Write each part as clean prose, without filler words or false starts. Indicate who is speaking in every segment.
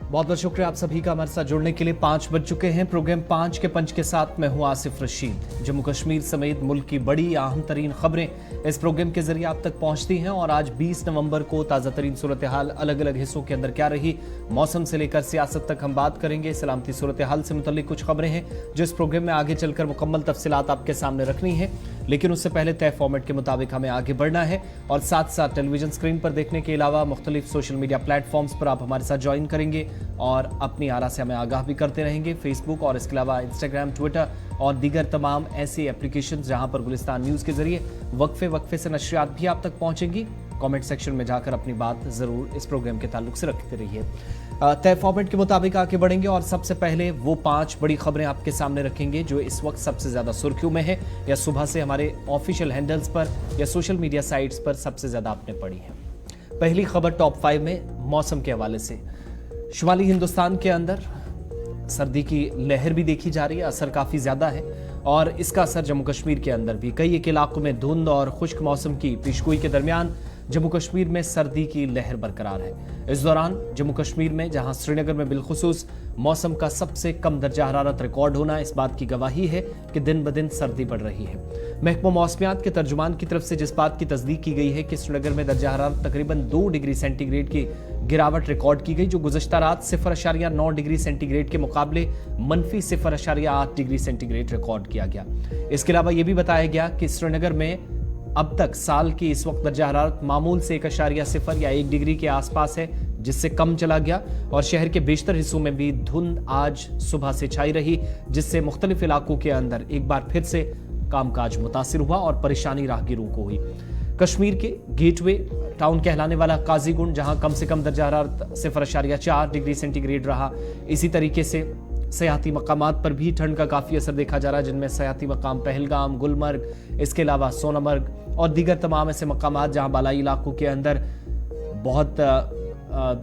Speaker 1: बहुत बहुत शुक्रिया आप सभी का हमारे साथ जुड़ने के लिए। 5 बज चुके हैं। प्रोग्राम 5 के पंच के साथ मैं हूं आसिफ रशीद। जम्मू कश्मीर समेत मुल्क की बड़ी अहम तरीन खबरें इस प्रोग्राम के जरिए आप तक पहुंचती हैं और आज 20 नवंबर को ताज़ा तरीन सूरत हाल अलग अलग हिस्सों के अंदर क्या रही, मौसम से लेकर सियासत तक हम बात करेंगे। सलामती सूरत हाल से मुतल्लिक कुछ खबरें हैं जो इस प्रोग्राम में आगे चलकर मुकम्मल तफसीलात आपके सामने रखनी है, लेकिन उससे पहले तय फॉर्मेट के मुताबिक हमें आगे बढ़ना है और साथ साथ टेलीविजन स्क्रीन पर देखने के अलावा मुख्तलिफ सोशल मीडिया प्लेटफॉर्म्स पर आप हमारे साथ ज्वाइन करेंगे और अपनी आरा से हमें आगाह भी करते रहेंगे। फेसबुक और इसके अलावा इंस्टाग्राम, ट्विटर और दीगर तमाम ऐसे एप्लीकेशन जहां पर गुलिस्तान न्यूज़ के जरिए वक्फे से नशरियात भी आप तक पहुंचेंगी। कमेंट सेक्शन में जाकर अपनी बात जरूर इस प्रोग्राम के ताल्लुक से रखते रहिए। तय फॉर्मेट के मुताबिक आगे बढ़ेंगे और सबसे पहले वो 5 बड़ी खबरें आपके सामने रखेंगे जो इस वक्त सबसे ज्यादा सुर्खियों में है या सुबह से हमारे ऑफिशियल हैंडल्स पर या सोशल मीडिया साइट्स पर सबसे ज्यादा आपने पढ़ी है। पहली खबर टॉप 5 में मौसम के हवाले से। शुमाली हिंदुस्तान के अंदर सर्दी की लहर भी देखी जा रही है, असर काफी ज्यादा है और इसका असर जम्मू कश्मीर के अंदर भी। कई एक इलाकों में धुंध और खुश्क मौसम की पेशगोई के दरमियान जम्मू कश्मीर में सर्दी की लहर बरकरार है। इस दौरान जम्मू कश्मीर में जहां श्रीनगर में बिलखुसूस मौसम का सबसे कम दर्जा हरारत रिकॉर्ड होना इस बात की गवाही है कि दिन ब दिन सर्दी बढ़ रही है। महकमा मौसमियात के तर्जुमान की तरफ से जिस बात की तस्दीक की गई है कि श्रीनगर में दर्जा हरारत तकरीबन 2 डिग्री सेंटीग्रेड की गिरावट रिकॉर्ड की गई, जो गुज़श्ता रात 0.9 डिग्री सेंटीग्रेड के मुकाबले मनफी 0.8 डिग्री सेंटीग्रेड रिकॉर्ड किया गया। इसके अलावा यह भी बताया गया कि श्रीनगर में अब तक साल की इस वक्त दर्जा हरारत मामूल से 1.0 या 1 डिग्री के आसपास है, जिससे कम चला गया और शहर के बेशतर हिस्सों में भी धुंध आज सुबह से छाई रही, जिससे मुख्तलिफ इलाकों के अंदर एक बार फिर से कामकाज मुतासिर हुआ और परेशानी राहगीरों को हुई। कश्मीर के गेटवे टाउन कहलाने वाला काजीगुंड, जहां कम से कम दर्जा हरारत 0.4 डिग्री सेंटीग्रेड रहा। इसी तरीके से सयाहती मकामात पर भी ठंड का काफ़ी असर देखा जा रहा है, जिनमें सयाहती मकाम पहलगाम, गुलमर्ग, इसके अलावा सोनमर्ग और दीगर तमाम ऐसे मकामात जहां बालाई इलाकों के अंदर बहुत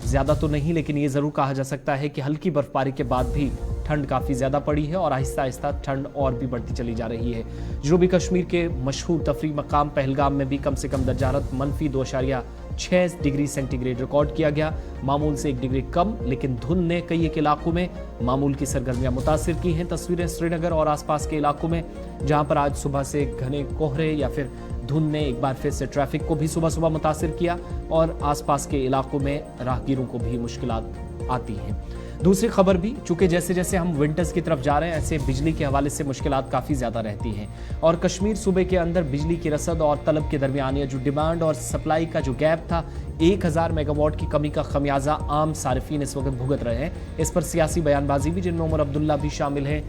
Speaker 1: ज़्यादा तो नहीं, लेकिन ये ज़रूर कहा जा सकता है कि हल्की बर्फबारी के बाद भी ठंड काफ़ी ज़्यादा पड़ी है और आहिस्ता आहिस्ता ठंड और भी बढ़ती चली जा रही है। जनूबी कश्मीर के मशहूर तफरीह मकाम पहलगाम में भी कम से कम दर्जा हरारत मनफी 2.6 डिग्री सेंटीग्रेड रिकॉर्ड किया गया, मामूल से 1 डिग्री कम, लेकिन धुंध ने कई एक इलाकों में मामूल की सरगर्मियां मुतासिर की हैं। तस्वीरें श्रीनगर और आसपास के इलाकों में जहां पर आज सुबह से घने कोहरे या फिर धुंध ने एक बार फिर से ट्रैफिक को भी सुबह सुबह मुतासिर किया और आसपास के इलाकों में राहगीरों को भी मुश्किलात आती हैं। दूसरी खबर भी, चूंकि जैसे जैसे हम विंटर्स की तरफ जा रहे हैं ऐसे बिजली के हवाले से मुश्किलात काफ़ी ज़्यादा रहती हैं और कश्मीर सूबे के अंदर बिजली की रसद और तलब के दरमियान जो डिमांड और सप्लाई का जो गैप था, 1000 मेगावाट की कमी का खमियाजा आम सारिफीन इस वक्त भुगत रहे हैं। इस पर सियासी बयानबाजी भी, जिनमें उमर अब्दुल्ला भी शामिल है,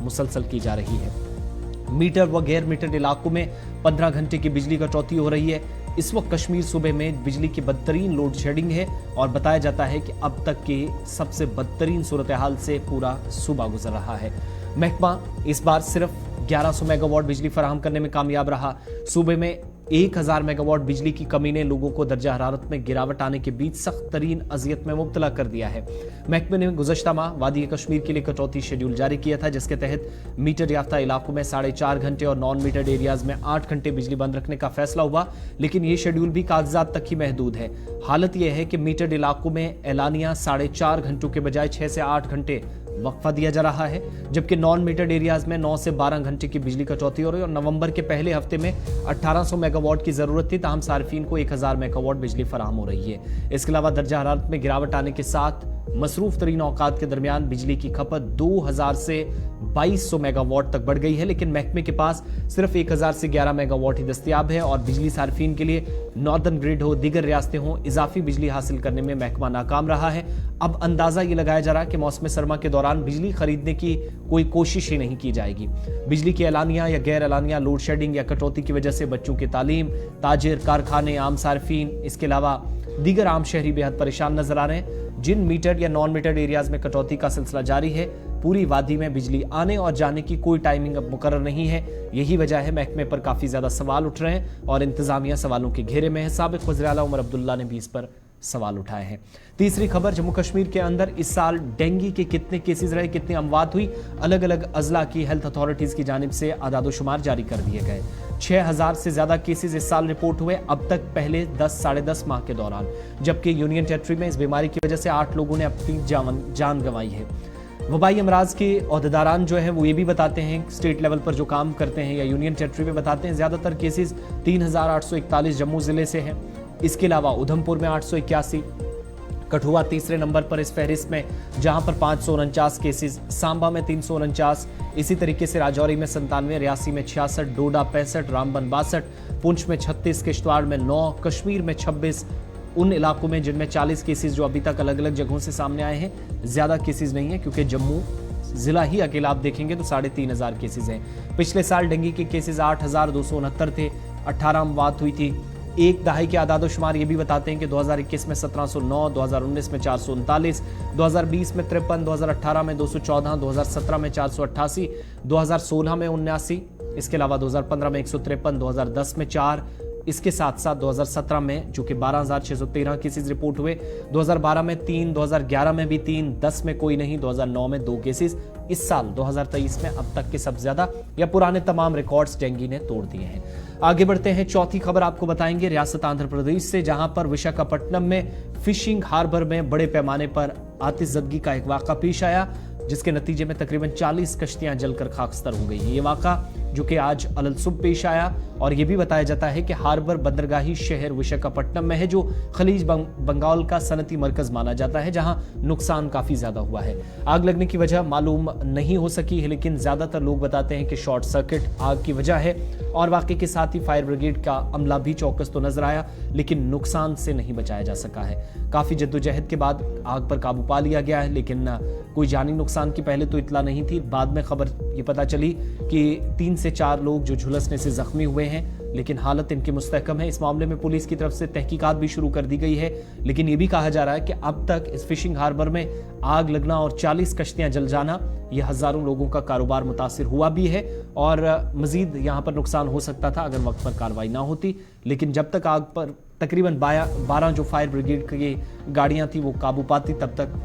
Speaker 1: मुसलसल की जा रही है। मीटर व गैर मीटर इलाकों में 15 घंटे की बिजली कटौती हो रही है। इस वक्त कश्मीर सूबे में बिजली की बदतरीन लोड शेडिंग है और बताया जाता है कि अब तक के सबसे बदतरीन सूरत हाल से पूरा सूबा गुजर रहा है। महकमा इस बार सिर्फ 1100 मेगावाट बिजली फराहम करने में कामयाब रहा। सूबे में 1000 मेगावाट बिजली की कमी ने लोगों को दर्जा हरारत में गिरावट आने के बीच सख्त तरीन अजियत में मुब्तला कर दिया है। महकमे ने गुज़श्ता माह वादी कश्मीर के लिए कटौती शेड्यूल जारी किया था, जिसके तहत मीटर याफ्ता इलाकों में 4.5 घंटे और नॉन मीटर्ड एरियाज में 8 घंटे बिजली बंद रखने का फैसला हुआ, लेकिन ये शेड्यूल भी कागजात तक ही महदूद है। हालत यह है कि मीटर्ड इलाकों में एलानिया 4.5 घंटों के बजाय 6 से 8 घंटे वक्फा दिया जा रहा है, जबकि नॉन मीटर्ड एरियाज में 9 से 12 घंटे की बिजली कटौती हो रही है और नवंबर के पहले हफ्ते में 1800 मेगावाट की जरूरत थी, ताहम सार्फिन को 1000 मेगावाट बिजली फराहम हो रही है। इसके अलावा दर्जा हरारत में गिरावट आने के साथ मसरूफ तरीन औकात के दरमियान बिजली की खपत 2000 से 2200 मेगावाट तक बढ़ गई है, लेकिन महकमे के पास सिर्फ 1000 से 11 मेगावाट ही दस्तयाब है और बिजली सार्फिन के लिए नॉर्दर्न ग्रिड हो, दीगर रियासतें हों, इजाफी बिजली हासिल करने में महकमा नाकाम रहा है। अब अंदाजा ये लगाया जा रहा है कि मौसम सरमा के दौरान बिजली खरीदने की कोई कोशिश ही नहीं की जाएगी। बिजली की एलानिया या गैर एलानिया लोड शेडिंग या कटौती की वजह से बच्चों की तालीम, ताजिर, कारखाने, आम सार्फिन, इसके अलावा दीगर आम शहरी बेहद परेशान नजर आ रहे हैं। जिन मीटर या नॉन मीटर्ड एरियाज में कटौती का सिलसिला जारी है, पूरी वादी में बिजली आने और जाने की कोई टाइमिंग अब मुकर्रर नहीं है। यही वजह है महकमे पर काफी ज्यादा सवाल उठ रहे हैं और इंतजामिया सवालों के घेरे में है। साबिक वज़ीर आला उमर अब्दुल्ला ने भी इस पर सवाल उठाए हैं। तीसरी खबर, जम्मू कश्मीर के अंदर इस साल डेंगू के कितने केसेस रहे, कितनी अमवात हुई, अलग अलग अजला की हेल्थ अथॉरिटीज की जानिब से आदादोशुमार जारी कर दिए गए। 6000 से ज्यादा केसेस इस साल रिपोर्ट हुए अब तक पहले 10 साढ़े 10 माह के दौरान, जबकि यूनियन टेरिटरी में इस बीमारी की वजह से 8 लोगों ने अपनी जान गंवाई है। वबाई अमराज के ओहदेदारान जो है वो ये भी बताते हैं, स्टेट लेवल पर जो काम करते हैं या यूनियन टेरिटरी में बताते हैं, ज्यादातर केसेस 3841 जम्मू जिले से हैं। इसके अलावा उधमपुर में 881, कठुआ तीसरे नंबर पर इस फहरिस्त में जहां पर 549 केसेस, सांबा में 349, इसी तरीके से राजौरी में 97, रियासी में 66, डोडा 65, रामबन 62, पुंछ में 36, किश्तवाड़ में 9, कश्मीर में 26, उन इलाकों में जिनमें 40 केसेस जो अभी तक अलग अलग जगहों से सामने आए हैं, ज्यादा केसेस नहीं है क्योंकि जम्मू जिला ही अकेला आप देखेंगे तो 3500 केसेस हैं। पिछले साल डेंगू के केसेस 8269 थे, 18 अमवात हुई थी। एक दहाई के आदादोशुमार ये भी बताते हैं कि 2021 में 1709, 2019 में 439, 2020 में 53, 2018 में 214, 2017 में 488, 2016 में 79, इसके अलावा 2015 में 153, 2010 में 4, इसके साथ साथ 2017 में जो कि 12,613 केसेस रिपोर्ट हुए, 2012 में 3, 2011 में भी 3, 10 में कोई नहीं, 2009 में 2 केसेस। इस साल 2023 में अब तक के सबसे ज्यादा या पुराने तमाम रिकॉर्ड्स डेंगू ने तोड़ दिए हैं। आगे बढ़ते हैं, चौथी खबर आपको बताएंगे रियासत आंध्र प्रदेश से, जहां पर विशाखापट्टनम में फिशिंग हार्बर में बड़े पैमाने पर आतिशज़दगी का एक वाक़ा पेश आया, जिसके नतीजे में तकरीबन 40 कश्तियां जलकर खाकस्तर हो गई हैं। ये वाक़ा जो कि आज अलल सुबह पेश आया और ये भी बताया जाता है कि हार्बर बंदरगाही शहर विशाखापट्टनम में है, जो खलीज बंगाल का सनती मरकज माना जाता है, जहां नुकसान काफी ज्यादा हुआ है। आग लगने की वजह मालूम नहीं हो सकी है, लेकिन ज्यादातर लोग बताते हैं कि शॉर्ट सर्किट आग की वजह है और वाकई के साथ ही फायर ब्रिगेड का अमला भी चौकस तो नजर आया, लेकिन नुकसान से नहीं बचाया जा सका है। काफी जद्दोजहद के बाद आग पर काबू पा लिया गया है, लेकिन कोई जानी नुकसान की पहले तो इतला नहीं थी। बाद में खबर ये पता चली कि 3 से 4 लोग जो झुलसने से जख्मी हुए हैं, लेकिन हालत इनकी मुस्तहकम है। इस मामले में पुलिस की तरफ से तहकीकात भी शुरू कर दी गई है, लेकिन ये भी कहा जा रहा है कि अब तक इस फिशिंग हार्बर में आग लगना और 40 कश्तियां जल जाना, यह हजारों लोगों का कारोबार मुतासिर हुआ भी है और मजीद यहाँ पर नुकसान हो सकता था अगर वक्त पर कार्रवाई ना होती। लेकिन जब तक आग पर तकरीबन 12 जो फायर ब्रिगेड की गाड़ियां थी वो काबू पाती, तब तक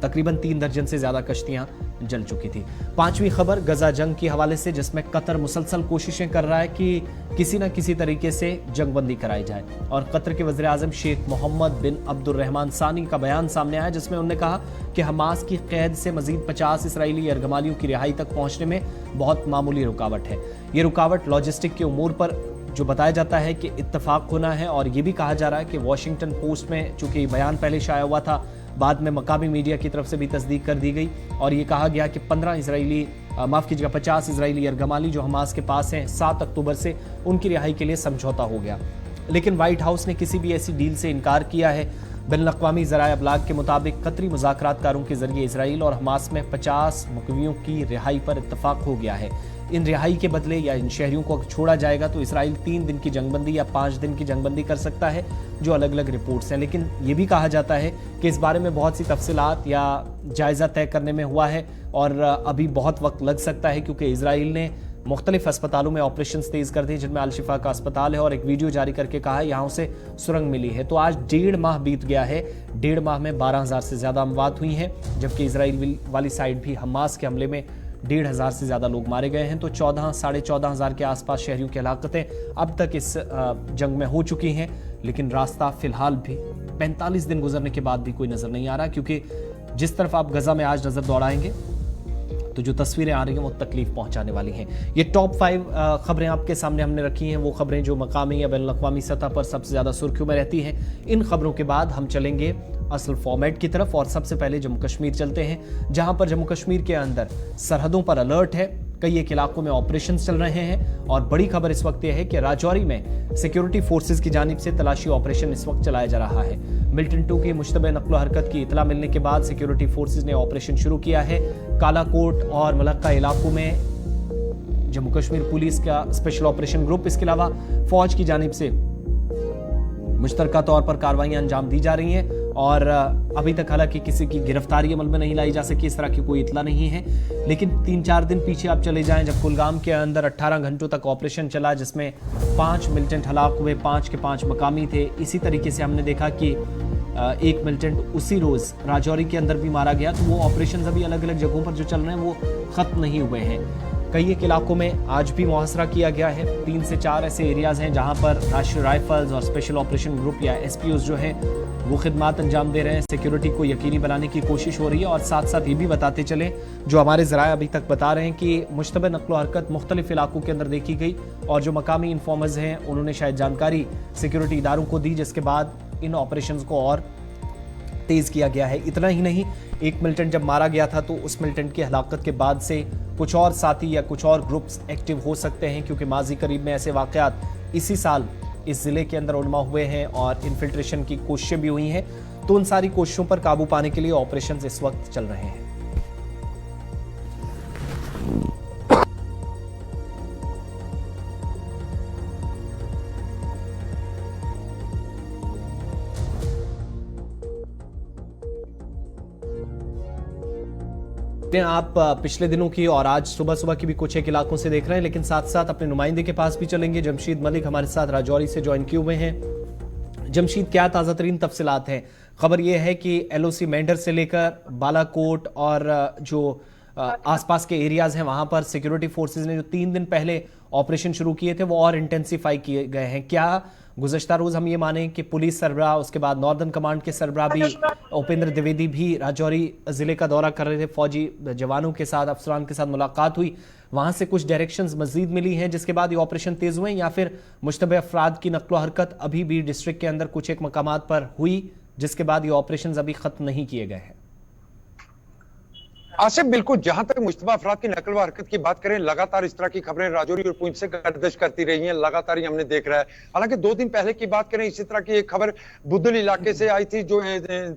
Speaker 1: तकरीबन 3 दर्जन से ज्यादा कश्तियां जल चुकी थी। 5वीं खबर गजा जंग के हवाले से, जिसमें कतर मुसलसल कोशिशें कर रहा है कि किसी न किसी तरीके से जंगबंदी कराई जाए और कतर के वज़ीर आज़म शेख मोहम्मद बिन अब्दुर्रहमान सानी का बयान सामने आया, जिसमें उन्होंने कहा कि हमास की कैद से मजीद 50 इसराइली यरगमालियों की रिहाई तक पहुंचने में बहुत मामूली रुकावट है। ये रुकावट लॉजिस्टिक के उमूर पर जो बताया जाता है कि इत्तफाक होना है, और ये भी कहा जा रहा है कि वॉशिंगटन पोस्ट में चूंकि बयान पहले शाया हुआ था, बाद में मकामी मीडिया की तरफ से भी तस्दीक कर दी गई और ये कहा गया कि 50 इसराइली यरगमाली जो हमास के पास हैं, 7 अक्टूबर से उनकी रिहाई के लिए समझौता हो गया। लेकिन व्हाइट हाउस ने किसी भी ऐसी डील से इनकार किया है। बैनुल-अक़वामी ज़राए अबलाग के मुताबिक कतरी मुज़ाकरातकारों के जरिए इसराइल और हमास में 50 मुकव्वियों की रिहाई पर इत्तफाक हो गया है। इन रिहाई के बदले या इन शहरियों को छोड़ा जाएगा तो इसराइल 3 दिन की जंगबंदी या 5 दिन की जंगबंदी कर सकता है, जो अलग अलग रिपोर्ट्स हैं। लेकिन ये भी कहा जाता है कि इस बारे में बहुत सी तफसीलात या जायज़ा तय करने में हुआ है और अभी बहुत वक्त लग सकता है, क्योंकि इसराइल ने मुख्तलिफ अस्पतालों में ऑपरेशन तेज कर दिए, जिनमें अल-शिफा का अस्पताल है, और एक वीडियो जारी करके कहा है यहाँ से सुरंग मिली है। तो आज 1.5 माह बीत गया है। 1.5 माह में 12,000 से ज्यादा अमवात हुई हैं, जबकि इसराइल वाली साइड भी हमास के हमले में 1,500 से ज्यादा लोग मारे गए हैं। तो 14 14,500 हजार के आसपास शहरियों की हलाकतें अब तक इस जंग में हो चुकी हैं, लेकिन रास्ता फिलहाल भी 45 दिन गुजरने के बाद भी कोई नजर नहीं आ रहा, क्योंकि जिस तरफ आप गजा में आज नजर दौड़ाएंगे तो जो तस्वीरें आ रही हैं वो तकलीफ पहुंचाने वाली हैं। ये टॉप 5 खबरें आपके सामने हमने रखी हैं, वो खबरें जो मकामी या बैनुल-अक़वामी सतह पर सबसे ज़्यादा सुर्खियों में रहती हैं। इन खबरों के बाद हम चलेंगे असल फॉर्मेट की तरफ और सबसे पहले जम्मू कश्मीर चलते हैं, जहां पर जम्मू कश्मीर के अंदर सरहदों पर अलर्ट है। कई एक इलाकों में ऑपरेशन चल रहे हैं और बड़ी खबर इस वक्त यह है कि राजौरी में सिक्योरिटी फोर्सेज की जानिब से तलाशी ऑपरेशन इस वक्त चलाया जा रहा है। मिल्टन 2 की मुश्तबह नक्लो हरकत की इतला मिलने के बाद सिक्योरिटी फोर्सेज ने ऑपरेशन शुरू किया है। कालाकोट और मलक्का इलाकों में जम्मू कश्मीर पुलिस का स्पेशल ऑपरेशन ग्रुप, इसके अलावा फौज की जानिब से मुश्तरका तौर पर कार्रवाइयां अंजाम दी जा रही हैं और अभी तक हालांकि किसी की गिरफ्तारी अमल में नहीं लाई जा सकी, इस तरह की कोई इतला नहीं है। लेकिन 3-4 दिन पीछे आप चले जाएं, जब कुलगाम के अंदर 18 घंटों तक ऑपरेशन चला, जिसमें 5 मिलिटेंट हलाक हुए, 5 के 5 मकामी थे। इसी तरीके से हमने देखा कि एक मिलिटेंट उसी रोज राजौरी के अंदर भी मारा गया। तो वो ऑपरेशन अभी अलग अलग जगहों पर जो चल रहे हैं वो खत्म नहीं हुए हैं। कई एक इलाकों में आज भी मुहासरा किया गया है। 3 से 4 ऐसे एरियाज हैं जहां पर राष्ट्रीय राइफल्स और स्पेशल ऑपरेशन ग्रुप या एसपीओ जो हैं वो खिदमात अंजाम दे रहे हैं। सिक्योरिटी को यकीनी बनाने की कोशिश हो रही है और साथ साथ ये भी बताते चले, जो हमारे ज़राए अभी तक बता रहे हैं कि मुश्तबे नक्लो हरकत मुख्तलिफ इलाकों के अंदर देखी गई और जो मकामी इन्फॉर्मर्स हैं उन्होंने शायद जानकारी सिक्योरिटी इदारों को दी, जिसके बाद इन ऑपरेशंस को और तेज किया गया है। इतना ही नहीं, एक मिलिटेंट जब मारा गया था तो उस मिलिटेंट की हलाकत के बाद से कुछ और साथी या कुछ और ग्रुप्स एक्टिव हो सकते हैं, क्योंकि माजी करीब में ऐसे वाकयात इसी साल इस जिले के अंदर उन्मा हुए हैं और इन्फिल्ट्रेशन की कोशिशें भी हुई हैं। तो उन सारी कोशिशों पर काबू पाने के लिए ऑपरेशंस इस वक्त चल रहे हैं। आप पिछले दिनों की और आज सुबह सुबह की भी कुछ एक इलाकों से देख रहे हैं, लेकिन साथ साथ अपने नुमाइंदे के पास भी चलेंगे। जमशीद मलिक हमारे साथ राजौरी से ज्वाइन किए हुए हैं। जमशीद, क्या ताज़ा तरीन तफसीलात हैं? खबर यह है कि एलओसी मेंढर से लेकर बालाकोट और जो आसपास के एरियाज हैं वहां पर सिक्योरिटी फोर्सेज ने जो 3 दिन पहले ऑपरेशन शुरू किए थे वो और इंटेंसिफाई किए गए हैं। क्या गुज़श्ता रोज हम ये माने कि पुलिस सरबराह, उसके बाद नॉर्दर्न कमांड के सरबराह भी उपेंद्र द्विवेदी भी राजौरी जिले का दौरा कर रहे थे, फौजी जवानों के साथ, अफसरान के साथ मुलाकात हुई, वहां से कुछ डायरेक्शंस मजीद मिली हैं जिसके बाद ये ऑपरेशन तेज हुए, या फिर मुश्तबे अफराद की नकलो हरकत अभी भी डिस्ट्रिक्ट के अंदर कुछ एक मकामात पर हुई जिसके बाद ये ऑपरेशन अभी खत्म नहीं किए गए हैं?
Speaker 2: आसिफ, बिल्कुल, जहां तक मुश्तबा अफराद की नकल व हरकत की बात करें, लगातार इस तरह की खबरें राजौरी और पुंछ से गर्दिश करती रही हैं। लगातार ही हमने देख रहा है। हालांकि 2 दिन पहले की बात करें, इसी तरह की एक खबर बुद्धल इलाके से आई थी, जो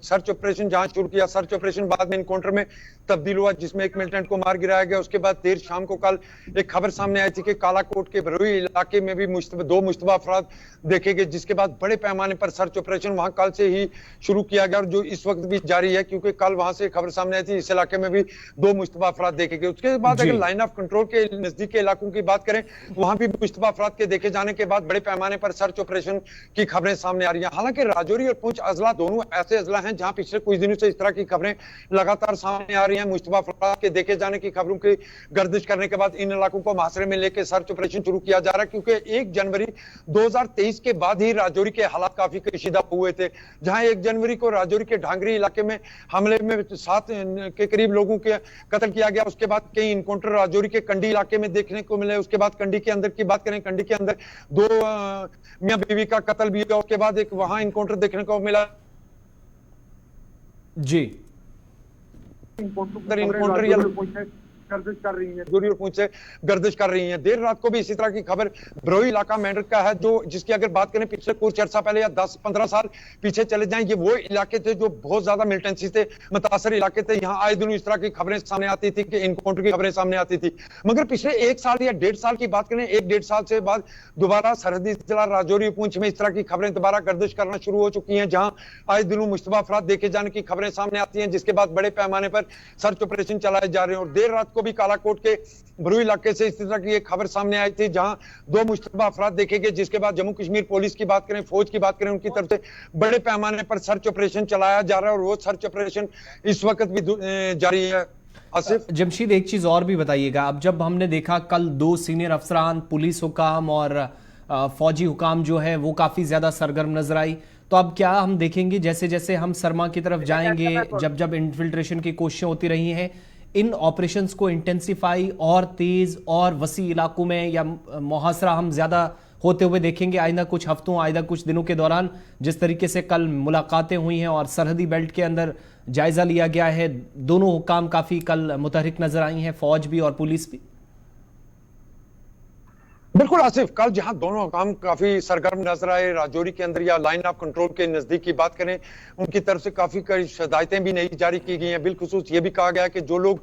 Speaker 2: सर्च ऑपरेशन जहां शुरू किया। सर्च ऑपरेशन बाद में इनकाउंटर में तब्दील हुआ जिसमें एक मिलिटेंट को मार गिराया गया। उसके बाद देर शाम को कल एक खबर सामने आई थी कि कालाकोट के भरोई इलाके में भी 2 मुश्तबा अफराद देखे गए, जिसके बाद बड़े पैमाने पर सर्च ऑपरेशन वहां कल से ही शुरू किया गया और जो इस वक्त भी जारी है, क्योंकि कल वहां से खबर सामने आई थी इस इलाके में भी 2 मुश्तबा अफराद देखे गए। उसके बाद अगर लाइन ऑफ कंट्रोल के नजदीक के इलाकों की बात करें, वहां भी मुश्तबा अफराद के देखे जाने के बाद बड़े पैमाने पर सर्च ऑपरेशन की खबरें सामने आ रही हैं। हालांकि राजौरी और पुंछ अजला दोनों ऐसे अजला हैं जहां पिछले कुछ दिनों से इस तरह की खबरें लगातार सामने आ रही हैं। मुश्तबा अफराद के देखे जाने की खबरों की गर्दिश करने के बाद इन इलाकों को मुहासरे में लेकर सर्च ऑपरेशन शुरू किया जा रहा है, क्योंकि 1 जनवरी 2023 के बाद ही राजौरी के हालात काफी कशीदा हुए थे, जहां 1 जनवरी को राजौरी के ढांगरी इलाके में हमले में 7 के करीब लोगों के कत्ल किया गया। उसके बाद कई इनकाउंटर राजौरी के कंडी इलाके में देखने को मिले। उसके बाद कंडी के अंदर की बात करें, कंडी के अंदर 2 मियां बीवी का कत्ल भी हुआ। उसके बाद एक वहां इनकाउंटर देखने को मिला
Speaker 1: जी।
Speaker 2: इनकाउंटर गर्दिश कर रही है, दूरी और पुंछ से गर्दिश कर रही हैं। देर रात को भी इसी तरह की खबर भरोई इलाका मेंढर का है, जो जिसकी अगर बात करें पिछले कुछ अर्सा पहले या 10-15 साल पीछे चले जाएं, ये वो इलाके थे जो बहुत ज्यादा मिलिटेंसी से मुतासर इलाके थे। यहाँ आए दिन इस तरह की खबरें सामने आती थी कि इनकाउंटर की खबरें सामने आती थी। मगर पिछले 1 साल या 1.5 साल की बात करें, 1-1.5 साल से बाद दोबारा सरहदी जिला राजौरी और पुंछ में इस तरह की खबरें दोबारा गर्दिश करना शुरू हो चुकी हैं, जहां आए दिनों मुश्तबा अफराद देखे जाने की खबरें सामने आती हैं, जिसके बाद बड़े पैमाने पर सर्च ऑपरेशन चलाए जा रहे हैं। और देर रात को भी कालाकोट के भरोई इलाके से इस तरह की एक खबर सामने आई थी, जहां 2 मुश्तबा अफराद देखे गए, जिसके बाद जम्मू कश्मीर पुलिस की बात करें, फौज की बात करें, उनकी तरफ से बड़े पैमाने पर सर्च ऑपरेशन चलाया जा रहा है और वो सर्च ऑपरेशन इस वक्त भी जारी है। आसिफ,
Speaker 1: जमशीद, एक चीज और भी बताइएगा। अब जब हमने देखा कल 2 सीनियर अफसरान, पुलिस हुकाम और फौजी हुकाम जो है वो काफी ज्यादा सरगर्म नजर आई, तो अब क्या हम देखेंगे जैसे जैसे हम सरमा की तरफ जाएंगे, जब जब इन्फिल्ट्रेशन की कोशिशें होती रही हैं, इन ऑपरेशंस को इंटेंसिफाई और तेज और वसी इलाकों में या मुहासरा हम ज्यादा होते हुए देखेंगे आइंदा कुछ हफ्तों, आइंदा कुछ दिनों के दौरान? जिस तरीके से कल मुलाकातें हुई हैं और सरहदी बेल्ट के अंदर जायजा लिया गया है, दोनों हुकाम काफी कल मुतहरिक नजर आई हैं, फौज भी और पुलिस भी।
Speaker 2: बिल्कुल आसिफ, कल जहां दोनों हुकाम काफी सरगर्म नजर आए, राजौरी के अंदर या लाइन ऑफ कंट्रोल के नजदीक की बात करें, उनकी तरफ से काफी कई हिदायतें भी नई जारी की गई हैं। बिलखुसूस ये भी कहा गया कि जो लोग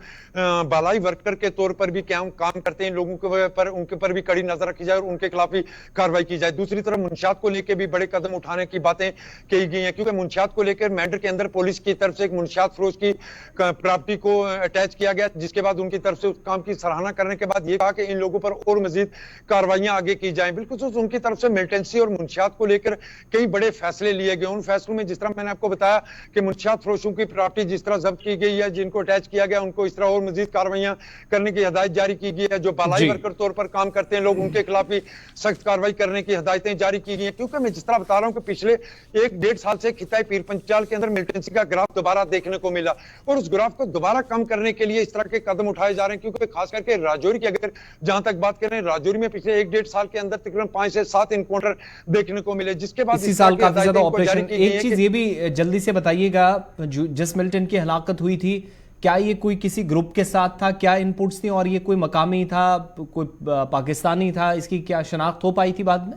Speaker 2: बालाई वर्कर के तौर पर भी काम करते हैं, लोगों के पर उनके पर भी कड़ी नजर रखी जाए और उनके खिलाफ भी कार्रवाई की जाए। दूसरी तरफ मुंशियात को लेकर भी बड़े कदम उठाने की बातें कही गई हैं, क्योंकि मुंशियात को लेकर मेंढर के अंदर पुलिस की तरफ से एक मुंशियात फरोश की प्रॉपर्टी को अटैच किया गया, जिसके बाद उनकी तरफ से उस काम की सराहना करने के बाद ये कहा कि इन लोगों पर और मजीद कार्रवाई कार्रवाइयां आगे की जाएं। बिल्कुल उनकी तरफ से मिलिटेंसी और मुंशियात को लेकर कई बड़े फैसले लिए गए। उन फैसलों में जिस तरह मैंने आपको बताया कि मुंशियात फरोशों की प्रॉपर्टी जिस तरह जब्त की गई है, जिनको अटैच किया गया, उनको इस तरह और मजीद कार्रवाइयां करने की हिदायत जारी की गई है। जो बालाई वर्कर तौर पर काम करते हैं लोग, उनके खिलाफ भी सख्त कार्रवाई करने की हिदायतें जारी की गई हैं। क्योंकि मैं जिस तरह बता रहा हूं कि पिछले 1-1.5 साल से खिताई पीर पंचाल के अंदर मिलिटेंसी का ग्राफ दोबारा देखने को मिला और उस ग्राफ को दोबारा कम करने के लिए इस तरह के कदम उठाए जा रहे हैं। क्योंकि खास करके राजौरी की अगर जहां तक बात करें, राजौरी में पिछले 1-1.5 साल के अंदर तकरीबन 5 से 7 इनकाउंटर देखने को मिले, जिसके बाद
Speaker 1: इसी साल काफी ज्यादा ऑपरेशन। एक चीज ये भी जल्दी से बताइएगा, जिस मिलिटेंट की हलाकत हुई थी, क्या ये कोई किसी ग्रुप के साथ था, क्या इनपुट्स थी, और ये कोई मकामी था, कोई पाकिस्तानी था, इसकी क्या शनाख्त हो पाई थी बाद में?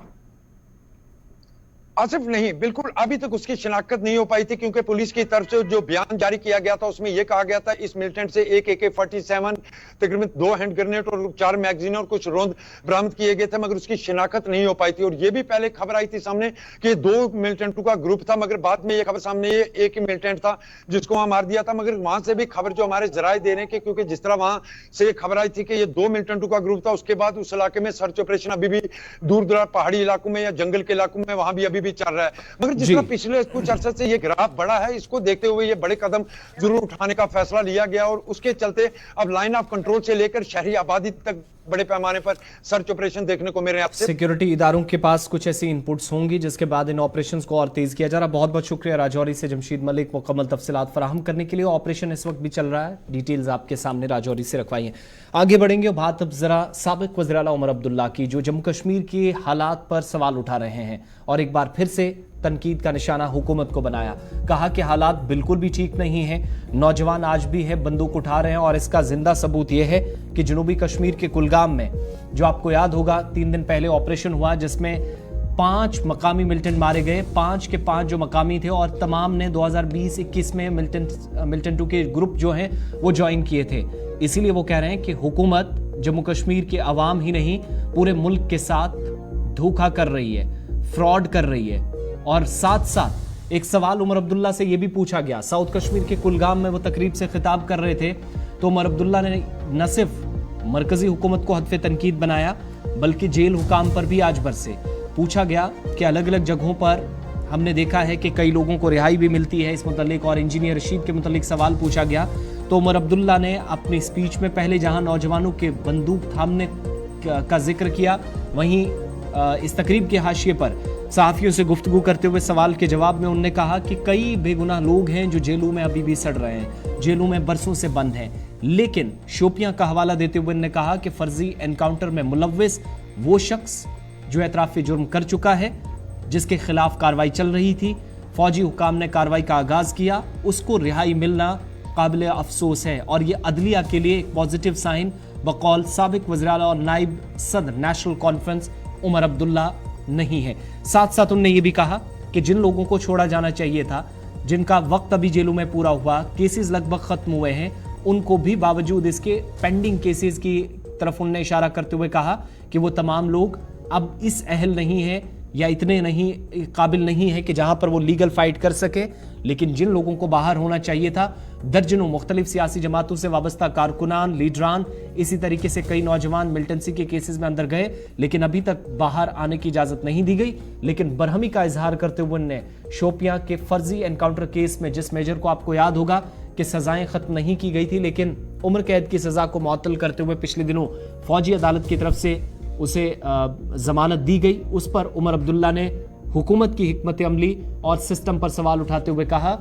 Speaker 2: आसिफ नहीं, बिल्कुल अभी तक उसकी शिनाख्त नहीं हो पाई थी, क्योंकि पुलिस की तरफ से जो बयान जारी किया गया था उसमें यह कहा गया था इस मिलिटेंट से एक AK-47, तकरीबन 2 हैंड ग्रेनेड और 4 मैगजीन और कुछ रोंद बरामद किए गए थे, मगर उसकी शिनाख्त नहीं हो पाई थी। और यह भी पहले खबर आई थी सामने कि 2 मिलिटेंटों का ग्रुप था, मगर बाद में यह खबर सामने ये एक ही मिलिटेंट था जिसको वहां मार दिया था। मगर वहां से भी खबर जो हमारे जराये दे रहे हैं, क्योंकि जिस तरह वहां से खबर आई थी कि ये 2 मिलिटेंटों का ग्रुप था, उसके बाद उस इलाके में सर्च ऑपरेशन अभी भी दूर दराज पहाड़ी इलाकों में या जंगल के इलाकों में वहां भी अभी भी चल रहा है। जिस तरह पिछले कुछ अरसे से ये ग्राफ बढ़ा है, इसको देखते हुए ये बड़े कदम जरूर उठाने का फैसला लिया गया और उसके चलते अब लाइन ऑफ कंट्रोल से लेकर शहरी आबादी तक बड़े पैमाने पर सर्च ऑपरेशन देखने को मिल रहे हैं। आपसे
Speaker 1: सिक्योरिटी इदारों के पास कुछ ऐसी इनपुट्स होंगी जिसके बाद इन ऑपरेशंस को और तेज किया जा रहा है। बहुत बहुत शुक्रिया राजौरी से जमशीद मलिक मुकम्मल तफसीलात फराहम करने के लिए। ऑपरेशन इस वक्त भी चल रहा है, डिटेल्स आपके सामने राजौरी से रखवाई है। आगे बढ़ेंगे, बात अब जरा साबिक वज़ीर आला उमर अब्दुल्ला की, जो जम्मू कश्मीर के हालात पर सवाल उठा रहे हैं और एक बार फिर से तनकीद का निशाना हुकूमत को बनाया। कहा कि हालात बिल्कुल भी ठीक नहीं है, नौजवान आज भी है बंदूक उठा रहे हैं और इसका जिंदा सबूत यह है कि जनूबी कश्मीर के कुलगाम में, जो आपको याद होगा 3 दिन पहले ऑपरेशन हुआ जिसमें 5 मकामी मिलिटेंट मारे गए, 5 के 5 जो मकामी थे और तमाम ने 2020-21 में मिलिटेंटों के ग्रुप जो हैं वो ज्वाइन किए थे। इसीलिए वो कह रहे हैं कि हुकूमत जम्मू कश्मीर के अवाम ही नहीं पूरे मुल्क के साथ धोखा कर रही है, फ्रॉड कर रही है। और साथ साथ एक सवाल उमर अब्दुल्ला से यह भी पूछा गया, साउथ कश्मीर के कुलगाम में वो तकरीब से खिताब कर रहे थे, तो उमर अब्दुल्ला ने न सिर्फ मरकजी हुकूमत को हदफ तनकीद बनाया बल्कि जेल हुकाम पर भी आज बरसे। पूछा गया कि अलग अलग जगहों पर हमने देखा है कि कई लोगों को रिहाई भी मिलती है, इस मुतल्लिक और इंजीनियर रशीद के मुतल्लिक सवाल पूछा गया। तो उमर अब्दुल्ला ने अपनी स्पीच में पहले जहां नौजवानों के बंदूक थामने का जिक्र किया, वहीं इस तकरीब के हाशिए पर सहाफियों से गुफ्तगू करते हुए सवाल के जवाब में उन्होंने कहा कि कई बेगुनाह लोग हैं जो जेलों में अभी भी सड़ रहे हैं, जेलों में बरसों से बंद हैं। लेकिन शोपियां का हवाला देते हुए उन्होंने कहा कि फर्जी एनकाउंटर में मुलव्विस वो शख्स जो एतराफ़ जुर्म कर चुका है, जिसके खिलाफ कार्रवाई चल रही थी, फौजी हुकाम ने कार्रवाई का आगाज किया, उसको रिहाई मिलना काबिल अफसोस है और ये अदलिया के लिए एक पॉजिटिव साइन बकौल साबिक वज़ीर आला और नाइब सदर नेशनल कॉन्फ्रेंस उमर अब्दुल्ला नहीं है। साथ साथ उन्होंने ये भी कहा कि जिन लोगों को छोड़ा जाना चाहिए था, जिनका वक्त अभी जेलों में पूरा हुआ, केसेस लगभग खत्म हुए हैं, उनको भी बावजूद इसके पेंडिंग केसेस की तरफ उन्होंने इशारा करते हुए कहा कि वो तमाम लोग अब इस अहल नहीं है या इतने नहीं काबिल नहीं है कि जहां पर वो लीगल फाइट कर सके। लेकिन जिन लोगों को बाहर होना चाहिए था, दर्जनों मुख्तलिफ सियासी जमातों से वाबस्ता कारकुनान, लीडरान, इसी तरीके से कई नौजवान मिलिटेंसी के केसेस में अंदर गए, लेकिन अभी तक बाहर आने की इजाजत नहीं दी गई। लेकिन बरहमी का इजहार करते हुए उन्होंने शोपियां के फर्जी एनकाउंटर केस में, जिस मेजर को आपको याद होगा कि सजाएं खत्म नहीं की गई थी लेकिन उम्र कैद की सजा को मुअत्तल करते हुए पिछले दिनों फौजी अदालत की तरफ से उसे जमानत दी गई, उस पर उमर अब्दुल्ला ने हुकूमत की हिकमत अमली और सिस्टम पर सवाल उठाते हुए कहा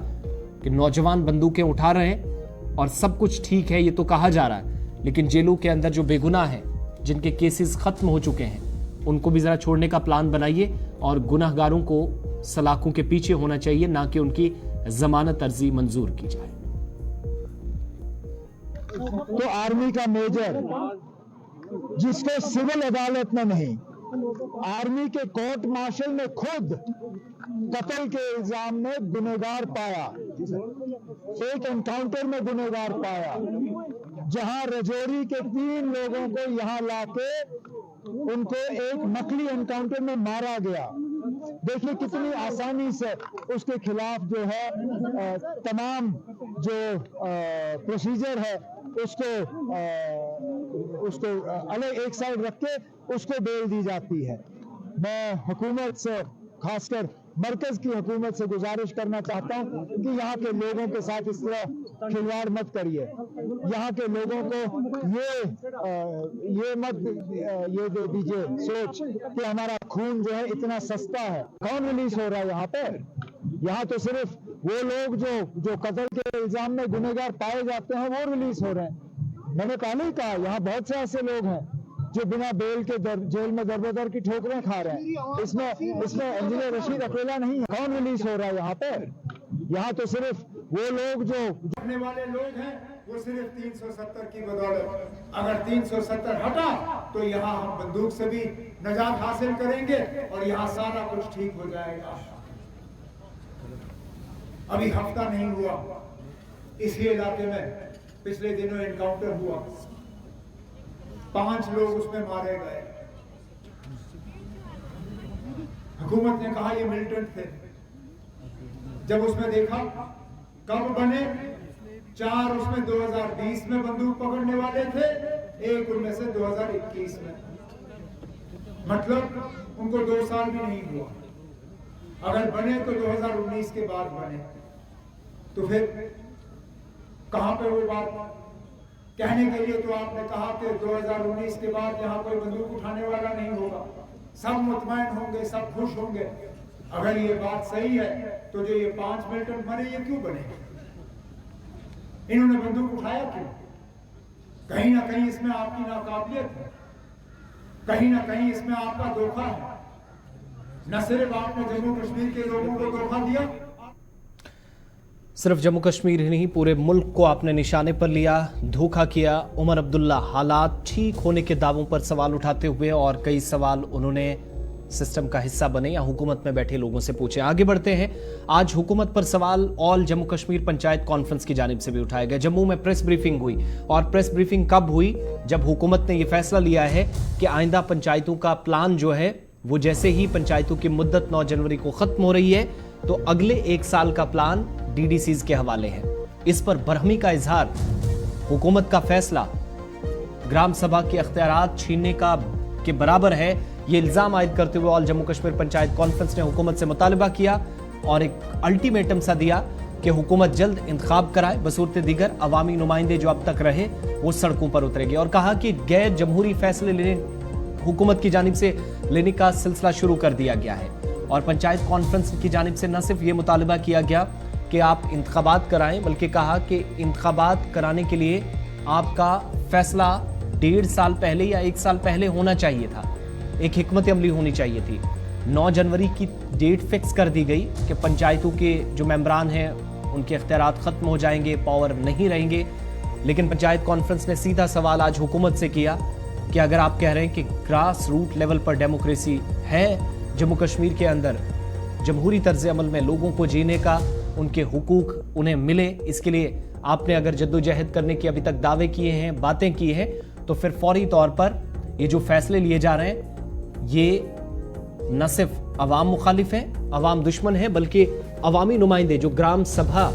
Speaker 1: कि नौजवान बंदूकें उठा रहे हैं और सब कुछ ठीक है, ये तो कहा जा रहा है, लेकिन जेलों के अंदर जो बेगुनाह हैं, जिनके केसेस खत्म हो चुके हैं, उनको भी जरा छोड़ने का प्लान बनाइए और गुनाहगारों को सलाखों के पीछे होना चाहिए, ना कि उनकी जमानत अर्जी मंजूर की जाए।
Speaker 3: तो आर्मी का मेजर जिसको सिविल अदालत में नहीं, आर्मी के कोर्ट मार्शल ने खुद कत्ल के इल्जाम में गुनहगार पाया, एक एनकाउंटर में गुनहगार पाया, जहां रजौरी के 3 लोगों को यहां लाके उनको एक नकली एनकाउंटर में मारा गया। देखिए कितनी आसानी से उसके खिलाफ जो है तमाम जो प्रोसीजर है उसको उसको अलग एक साइड रख के उसको बेल दी जाती है। मैं हुकूमत से, खासकर मरकज की हुकूमत से गुजारिश करना चाहता हूं कि यहाँ के लोगों के साथ इस तरह खिलवाड़ मत करिए। यहाँ के लोगों को ये मत ये दे दीजिए सोच कि हमारा खून जो है इतना सस्ता है। कौन रिलीज हो रहा है यहाँ पे? यहाँ तो सिर्फ वो लोग जो कत्ल के इल्जाम में गुनहगार पाए जाते हैं वो रिलीज हो रहे हैं। मैंने पहले ही कहा, यहाँ बहुत से ऐसे लोग हैं जो बिना बेल के जेल में दर-बदर की ठोकरें खा रहे हैं। इसमें इंजीनियर रशीद अकेला नहीं है। कौन रिलीज हो रहा है यहाँ पे? यहाँ तो सिर्फ वो लोग जो
Speaker 4: रखने वाले लोग हैं वो सिर्फ 370 की बदौलत, अगर 370 हटा तो यहाँ हम बंदूक से भी नजात हासिल करेंगे और यहाँ सारा कुछ ठीक हो जाएगा। अभी हफ्ता नहीं हुआ इसी इलाके में पिछले दिनों एनकाउंटर हुआ, 5 लोग उसमें मारे गए। हुकूमत ने कहा ये मिलिटेंट थे। जब उसमें देखा कब बने, 4 उसमें 2020 में बंदूक पकड़ने वाले थे, 1 उनमें से 2021 में। मतलब उनको 2 साल भी नहीं हुआ। अगर बने तो 2019 के बाद बने, तो फिर कहां पे वो बात कहने के लिए? तो आपने कहा कि 2019 के बाद यहाँ कोई बंदूक उठाने वाला नहीं होगा, सब मुतमईन होंगे, सब खुश होंगे। अगर ये बात सही है तो जो ये 5 मिलिटेंट मरे ये क्यों बने? इन्होंने बंदूक उठाया क्यों? कहीं ना कहीं इसमें आपकी नाकाबिलियत है, कहीं ना कहीं इसमें आपका धोखा है। न सिर्फ आपने जम्मू कश्मीर के लोगों को धोखा दिया,
Speaker 1: सिर्फ जम्मू कश्मीर ही नहीं पूरे मुल्क को आपने निशाने पर लिया, धोखा किया। उमर अब्दुल्ला हालात ठीक होने के दावों पर सवाल उठाते हुए और कई सवाल उन्होंने सिस्टम का हिस्सा बने या हुकूमत में बैठे लोगों से पूछे। आगे बढ़ते हैं। आज हुकूमत पर सवाल ऑल जम्मू कश्मीर पंचायत कॉन्फ्रेंस की जानिब से भी उठाया गया। जम्मू में प्रेस ब्रीफिंग हुई और प्रेस ब्रीफिंग कब हुई? जब हुकूमत ने यह फैसला लिया है कि आइंदा पंचायतों का प्लान जो है वो जैसे ही पंचायतों की मुद्दत 9 जनवरी को खत्म हो रही है तो अगले 1 साल का प्लान डीडीसीज के हवाले है। इस पर बरहमी का इजहार, हुकूमत का फैसला ग्राम सभा के अख्तियारात छीनने का के बराबर है, ये इल्जाम आयद करते हुए ऑल जम्मू कश्मीर पंचायत कॉन्फ्रेंस ने हुकूमत से मुतालबा किया और एक अल्टीमेटम सा दिया कि हुकूमत जल्द इंतखाब कराए, बसूरत दीगर अवामी नुमाइंदे जो अब तक रहे वो सड़कों पर उतरेंगे। और कहा कि गैर जमहूरी फैसले लेने हुकूमत की जानिब से लेने का सिलसिला शुरू कर दिया गया है। और पंचायत कॉन्फ्रेंस की जानिब से न सिर्फ ये मुतालबा किया गया कि आप इंतखाबात कराएं, बल्कि कहा कि इंतखाबात कराने के लिए आपका फैसला 1.5 साल पहले या 1 साल पहले होना चाहिए था, एक हिकमत अमली होनी चाहिए थी। 9 जनवरी की डेट फिक्स कर दी गई कि पंचायतों के जो मेंबरान हैं उनके इख्तियारात खत्म हो जाएंगे, पावर नहीं रहेंगे। लेकिन पंचायत कॉन्फ्रेंस ने सीधा सवाल आज हुकूमत से किया कि अगर आप कह रहे हैं कि ग्रास रूट लेवल पर डेमोक्रेसी है जम्मू कश्मीर के अंदर, जमहूरी तर्ज अमल में लोगों को जीने का, उनके हुकूक उन्हें मिले, इसके लिए आपने अगर जद्दोजहद करने की अभी तक दावे किए हैं, बातें की हैं, तो फिर फौरी तौर पर ये जो फैसले लिए जा रहे हैं ये न सिर्फ अवाम मुखालिफ हैं, अवाम दुश्मन है, बल्कि अवामी नुमाइंदे जो ग्राम सभा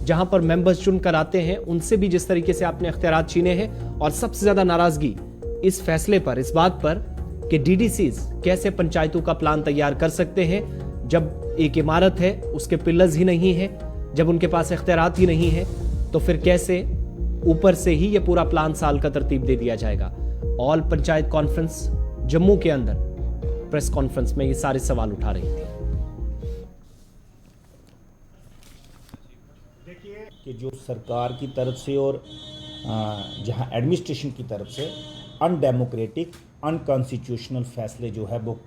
Speaker 1: जहां पर मेंबर्स चुनकर आते हैं उनसे भी जिस तरीके से आपने इख्तियारात छीने हैं। और सबसे ज्यादा नाराजगी इस फैसले पर, इस बात पर कि डीडीसीज कैसे पंचायतों का प्लान तैयार कर सकते हैं जब एक इमारत है उसके पिलर्स ही नहीं है, जब उनके पास इख्तियारात ही नहीं है, तो फिर कैसे ऊपर से ही यह पूरा प्लान साल का तरतीब दे दिया जाएगा। ऑल पंचायत कॉन्फ्रेंस जम्मू के अंदर प्रेस कॉन्फ्रेंस में ये सारे सवाल उठा रही थी।
Speaker 5: देखिए कि जो सरकार की तरफ से और जहां एडमिनिस्ट्रेशन की तरफ से अनडेमोक्रेटिक, अनकॉन्स्टिट्यूशनल फैसले जो है वो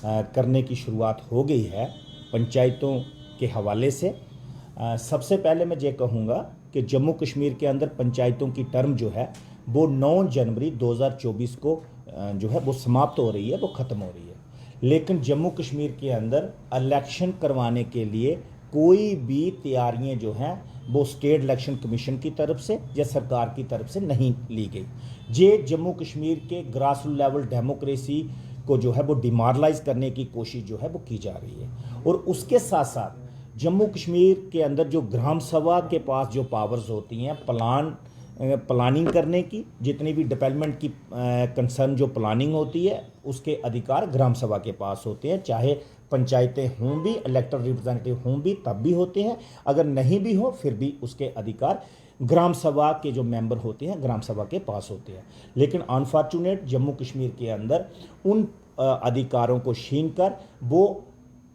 Speaker 5: करने की शुरुआत हो गई है पंचायतों के हवाले से। सबसे पहले मैं ये कहूँगा कि जम्मू कश्मीर के अंदर पंचायतों की टर्म जो है वो 9 जनवरी 2024 को जो है वो समाप्त हो रही है, वो ख़त्म हो रही है। लेकिन जम्मू कश्मीर के अंदर इलेक्शन करवाने के लिए कोई भी तैयारियां जो हैं वो स्टेट इलेक्शन कमीशन की तरफ से या सरकार की तरफ से नहीं ली गई। ये जम्मू कश्मीर के ग्रास रूट लेवल डेमोक्रेसी को जो है वो डिमोरलाइज करने की कोशिश जो है वो की जा रही है। और उसके साथ साथ जम्मू कश्मीर के अंदर जो ग्राम सभा के पास जो पावर्स होती हैं प्लान प्लानिंग करने की, जितनी भी डेवलपमेंट की कंसर्न जो प्लानिंग होती है उसके अधिकार ग्राम सभा के पास होते हैं, चाहे पंचायतें हों भी, इलेक्टेड रिप्रेजेंटेटिव हों भी, तब भी होते हैं। अगर नहीं भी हो फिर भी उसके अधिकार ग्राम सभा के जो मेंबर होते हैं ग्राम सभा के पास होते हैं। लेकिन अनफॉर्चुनेट जम्मू कश्मीर के अंदर उन अधिकारों को छीन कर वो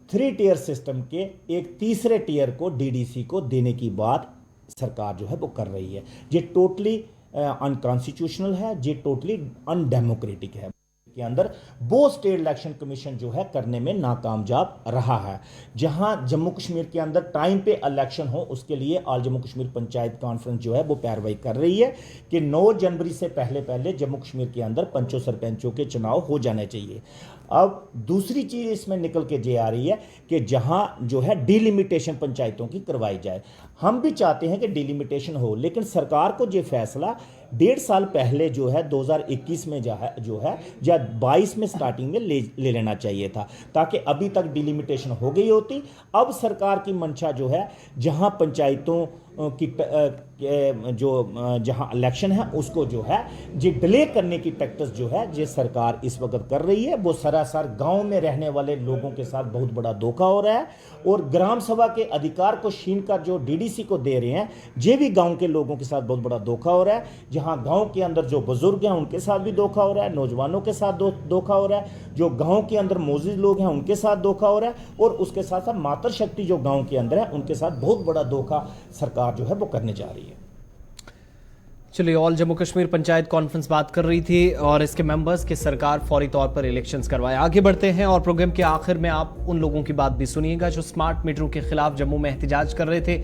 Speaker 5: 3 टियर सिस्टम के एक तीसरे टियर को डीडीसी को देने की बात सरकार जो है वो कर रही है। ये टोटली अनकॉन्स्टिट्यूशनल है, ये टोटली अनडेमोक्रेटिक है। के अंदर वो स्टेट इलेक्शन कमीशन जो है करने में नाकामयाब रहा है। जहां जम्मू कश्मीर के अंदर टाइम पे इलेक्शन हो उसके लिए ऑल जम्मू कश्मीर पंचायत कॉन्फ्रेंस जो है वो पैरवाई कर रही है कि 9 जनवरी से पहले जम्मू कश्मीर के अंदर पंचों सरपंचों के चुनाव हो जाने चाहिए। अब दूसरी चीज़ इसमें निकल के ये आ रही है कि जहां जो है डिलिमिटेशन पंचायतों की करवाई जाए। हम भी चाहते हैं कि डिलिमिटेशन हो, लेकिन सरकार को ये फैसला 1.5 साल पहले जो है 2021 में जो है या 22 में स्टार्टिंग में ले लेना चाहिए था, ताकि अभी तक डिलिमिटेशन हो गई होती। अब सरकार की मंशा जो है जहां पंचायतों की जो जहां इलेक्शन है उसको जो है ये डिले करने की टैक्टिस जो है ये सरकार इस वक्त कर रही है, वो सरासर गांव में रहने वाले लोगों के साथ बहुत बड़ा धोखा हो रहा है। और ग्राम सभा के अधिकार को छीन कर जो डीडीसी को दे रहे हैं ये भी गांव के लोगों के साथ बहुत बड़ा धोखा हो रहा है। जहां गांव के अंदर जो बुजुर्ग हैं उनके साथ भी धोखा हो रहा है, नौजवानों के साथ धोखा हो रहा है, जो गांव के अंदर मौजूद लोग हैं उनके साथ धोखा हो रहा है, और उसके साथ साथ मातृशक्ति जो गांव के अंदर है उनके साथ बहुत बड़ा धोखा सरकार जो है वो करने जा रही है।
Speaker 1: चलिए, ऑल जम्मू कश्मीर पंचायत कॉन्फ्रेंस बात कर रही थी और इसके मेंबर्स के सरकार फौरी तौर पर इलेक्शंस करवाए। आगे बढ़ते हैं और प्रोग्राम के आखिर में आप उन लोगों की बात भी सुनिएगा जो स्मार्ट मीटरों के खिलाफ जम्मू में एहतजाज कर रहे थे।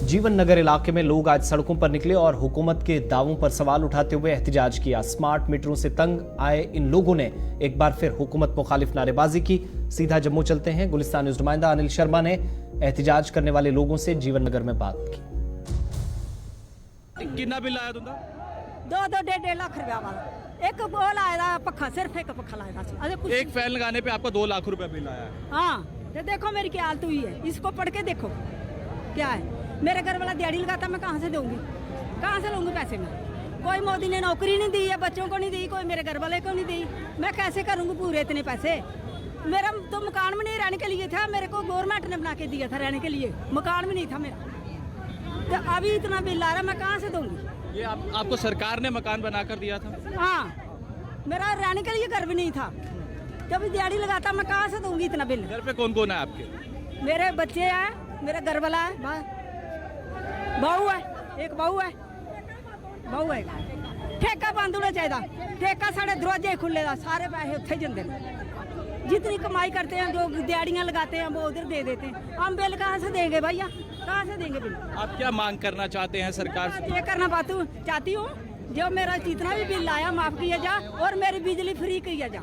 Speaker 1: जीवन नगर इलाके में लोग आज सड़कों पर निकले और हुकूमत के दावों पर सवाल उठाते हुए एहतजाज किया। स्मार्ट मीटरों से तंग आए इन लोगों ने एक बार फिर हुकूमत मुखालिफ नारेबाजी की। सीधा जम्मू चलते हैं। गुलिस्तान न्यूज नुमाइंदा अनिल शर्मा ने एहतजाज करने वाले लोगों से जीवन नगर में बात की।
Speaker 6: कितना बिल आया तुंदा?
Speaker 7: 2-2.5 लाख रुपया वाला एक वो लाया था पक्खा, सिर्फ एक पक्खा लाया था। अरे कुछ
Speaker 6: एक फैन लगाने पे आपका 2 लाख रुपया बिल आया है।
Speaker 7: हाँ, ये देखो मेरी क्या हालत हुई है, इसको पढ़ के देखो क्या है। मेरे घर वाला दिहाड़ी लगाता, मैं कहाँ से दूंगी, कहाँ से लूंगी पैसे में? कोई मोदी ने नौकरी नहीं दी है, बच्चों को नहीं दी, कोई मेरे घर वाले को नहीं दी, मैं कैसे करूँगी पूरे इतने पैसे? मेरा तो मकान में नहीं रहने के लिए था, मेरे को गवर्नमेंट ने बना के दिया था रहने के लिए, मकान में नहीं था मेरा, तो अभी इतना बिल आ रहा, मैं कहाँ से दूंगी?
Speaker 6: ये आपको सरकार ने मकान बनाकर दिया था?
Speaker 7: हाँ, मेरा रहने के लिए घर भी नहीं था, जब दिहाड़ी लगाता मैं कहाँ से दूंगी इतना बिल?
Speaker 6: घर पे कौन कौन है आपके?
Speaker 7: मेरे बच्चे हैं, मेरा घर वाला है, बहू है, एक बहू है, ठेका बंद होना चाहिए। ठेका साढ़े दरवाजे खुले था, सारे पैसे उत्थे जाते हैं, जितनी कमाई करते हैं जो दिहाड़ियाँ लगाते हैं वो उधर दे देते हैं। हम बिल कहाँ से देंगे भैया, कहाँ से देंगे बिल?
Speaker 6: आप क्या मांग करना चाहते हैं सरकार से?
Speaker 7: ये करना चाहती हूँ जो मेरा जितना भी बिल आया माफ किया जा और मेरी बिजली फ्री किया जा,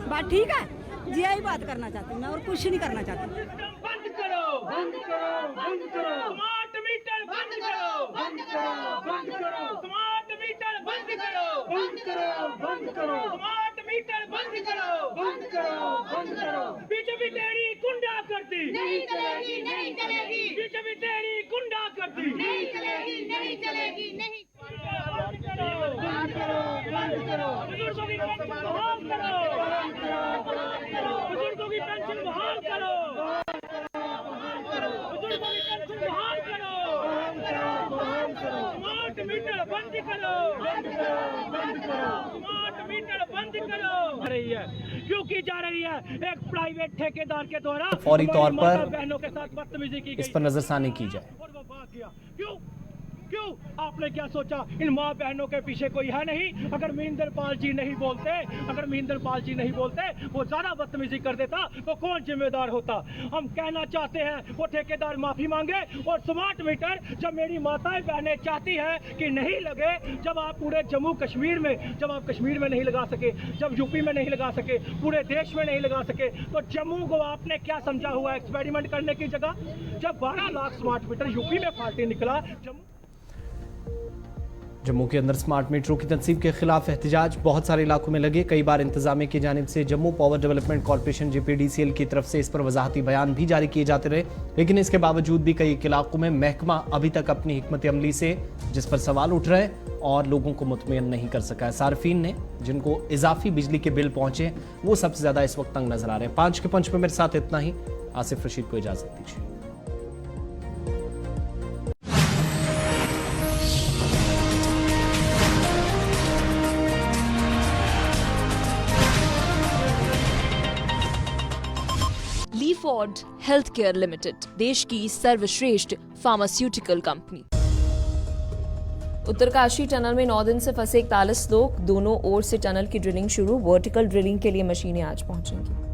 Speaker 7: बात ठीक है? यही बात करना चाहती हूँ मैं, और कुछ नहीं करना चाहती।
Speaker 8: बंद करो, बंद करो, बंद करो, स्मार्ट मीटर बंद करो, बंद करो, बंद करो, स्मार्ट मीटर बंद करो, बंद करो, बंद करो, स्मार्ट मीटर बंद करो, बंद करो, बंद करो। बीजेपी तेरी गुंडा करती नहीं चलेगी, नहीं चलेगी। बीजेपी तेरी गुंडा करती नहीं चलेगी, नहीं चलेगी, नहीं। बंद करो, बंद करो, बंद करो, बुजुर्गों की पेंशन बहाल करो, बंद करो, बंद करो, बुजुर्गों की पेंशन बहाल करो, बुजुर्गों की पेंशन बहाल करो, बहाल करो, स्मार्ट मीटर बंद करो, बंद करो, बंद करो, स्मार्ट मीटर बंद करो। रही है क्योंकि जा रही है एक प्राइवेट ठेकेदार के द्वारा
Speaker 1: फौरी तौर पर
Speaker 7: बहनों के साथ बदतमीजी की गई,
Speaker 1: इस पर नजरसानी की जाए।
Speaker 7: और वो भाग गया। क्यों आपने क्या सोचा इन माँ बहनों के पीछे कोई है नहीं? अगर महेंद्र पाल जी नहीं बोलते, अगर महेंद्र पाल जी नहीं बोलते, वो ज्यादा बदतमीजी कर देता तो कौन जिम्मेदार होता? हम कहना चाहते हैं वो ठेकेदार माफी मांगे, और स्मार्ट मीटर जब मेरी माताएं बहनें चाहती हैं कि नहीं लगे, जब आप पूरे जम्मू कश्मीर में, जब आप कश्मीर में नहीं लगा सके, जब यूपी में नहीं लगा सके, पूरे देश में नहीं लगा सके, तो जम्मू को आपने क्या समझा हुआ एक्सपेरिमेंट करने की जगह? जब 12 लाख स्मार्ट मीटर यूपी में फाल्टी निकला, जम्मू
Speaker 1: जम्मू के अंदर स्मार्ट मीटरों की तनसीब के खिलाफ एहतजाज बहुत सारे इलाकों में लगे। कई बार इंतजामिया की जानिब से Jammu power development corporation JPDCL की तरफ से इस पर वजाहती बयान भी जारी किए जाते रहे, लेकिन इसके बावजूद भी कई इलाकों में महकमा अभी तक अपनी हिकमत अमली से जिस पर सवाल उठ रहे हैं और लोगों को मुतमईन नहीं कर सका है। सार्फिन ने जिनको इजाफी बिजली के बिल पहुंचे वो सबसे ज्यादा इस वक्त तंग नजर आ रहे हैं। 5 के पंच में मेरे साथ इतना ही। आसिफ रशीद को इजाजत दीजिए।
Speaker 9: लीफोर्ड हेल्थकेयर लिमिटेड, देश की सर्वश्रेष्ठ फार्मास्यूटिकल कंपनी। उत्तरकाशी टनल में 9 दिन से फंसे 41 लोग, दोनों ओर से टनल की ड्रिलिंग शुरू। वर्टिकल ड्रिलिंग के लिए मशीनें आज पहुंचेंगी।